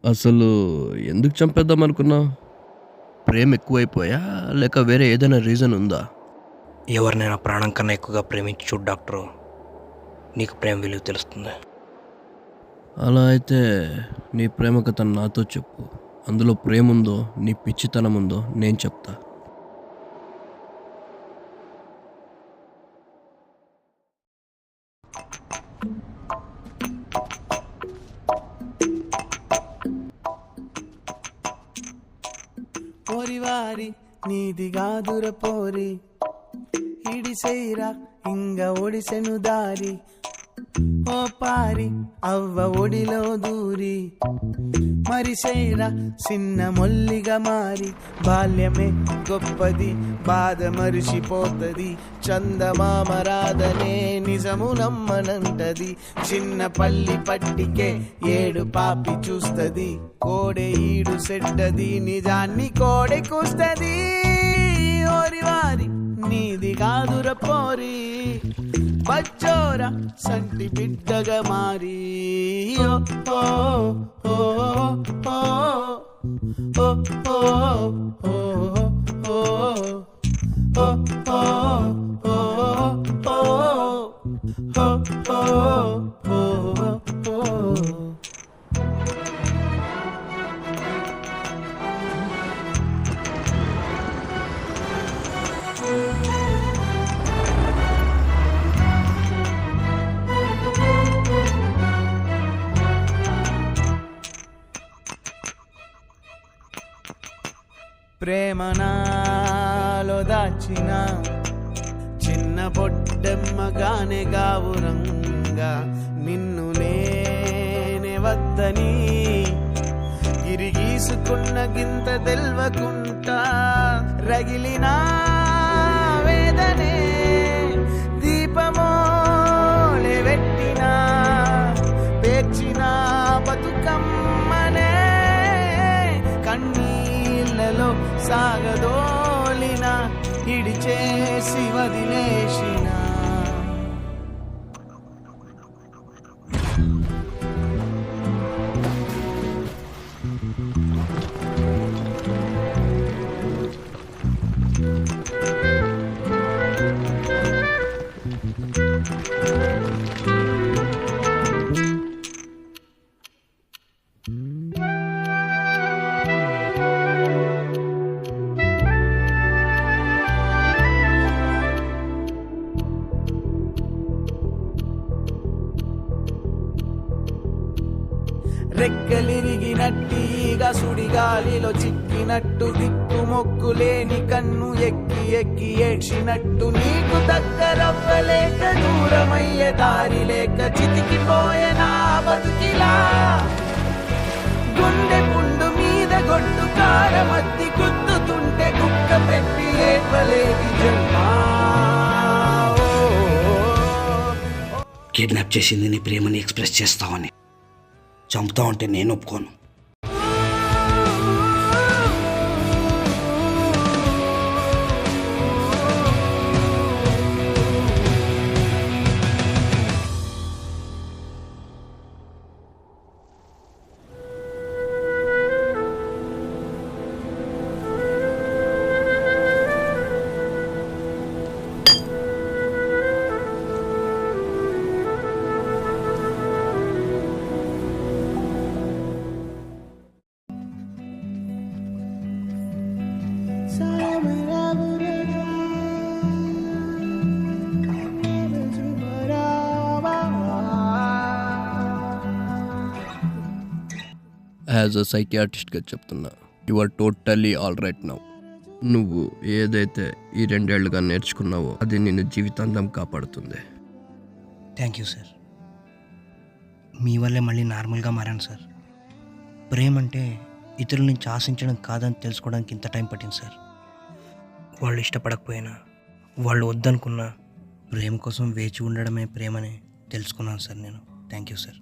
అసలు ఎందుకు చంపేద్దాం అనుకున్నావు? ప్రేమ ఎక్కువైపోయా? లేక వేరే ఏదైనా రీజన్ ఉందా? ఎవరినైనా ప్రాణం కన్నా ఎక్కువగా ప్రేమించి చూడు డాక్టరు, నీకు ప్రేమ విలువ తెలుస్తుంది. అలా అయితే నీ ప్రేమ కథ నాతో చెప్పు. అందులో ప్రేమ ఉందో, నీ పిచ్చితనం ఉందో నేను చెప్తా. పోరివారి నీది గాదుర పోరి ఇడిసైరా ఇంగ ఒడిసెను దారి ఓ పారి అవ్వ ఒడిలో దూరి మరిసైరా చిన్న మొల్లిగా మారి బాల్యమే గొప్పది బాధ మరిచిపోతది చందమామ రాధనే నిజము నమ్మనంటది చిన్న పల్లి పట్టికే ఏడు పాపి చూస్తది కోడె ఈడు సెట్టది నిజాన్ని కోడె కూస్తది ఓరివారి నీది కాదుర పోరి బచ్చోర సంటి బిడ్డగా మారి ఓ ఓ ఓ ఓ ఓ ఓ ఓ ప్రేమ నాలో దాచిన చిన్న బొడ్డెమ్మగానే గావురంగా నిన్ను నేనే వద్దని గిరిగీసుకున్న గింత తెల్వకుంటా రగిలిన వేదనే దీపమోలే పెట్టిన పేర్చిన బతుకమ్మనే కన్నీళ్ళలో సాగదోలిన ఇడిచేసి వదిలేసిన రెక్కలిరిగినట్టిగా సుడిగాలిలో చిక్కినట్టు దిక్కు మొక్కులేని కన్ను ఎక్కి ఎక్కి ఏడ్చినట్టు నీకు దగ్గరవ్వలేక దూరమయ్యే దారి లేక చితికిపోయే నా బతుకిలా గుండె పుండు మీద గొడ్డు కారమద్ది గుద్దుతుంటే కుక్క పెట్టి ఏడ్వలేని జన్మా కిడ్నాప్ చేసింది నీ ప్రేమని ఎక్స్ప్రెస్ చేస్తావని, చంపుతా ఉంటే నేను ఒప్పుకోను. యాజ్ అ సైకియాట్రిస్ట్గా చెప్తున్నా, you are totally all right now. నువ్వు ఏదైతే ఈ 2 ఏళ్లుగా నేర్చుకున్నావో అది నిన్ను జీవితాంతం కాపాడుతుంది. Thank you sir. మీ వల్లే మళ్ళీ నార్మల్గా మారాను సార్. ప్రేమ అంటే ఇతరుల నుంచి ఆశించడం కాదని తెలుసుకోవడానికి ఇంత టైం పట్టింది సార్. వాళ్ళు ఇష్టపడకపోయినా, వాళ్ళు వద్దనుకున్నా ప్రేమ కోసం వేచి ఉండడమే ప్రేమని తెలుసుకున్నాను సార్ నేను. Thank you sir.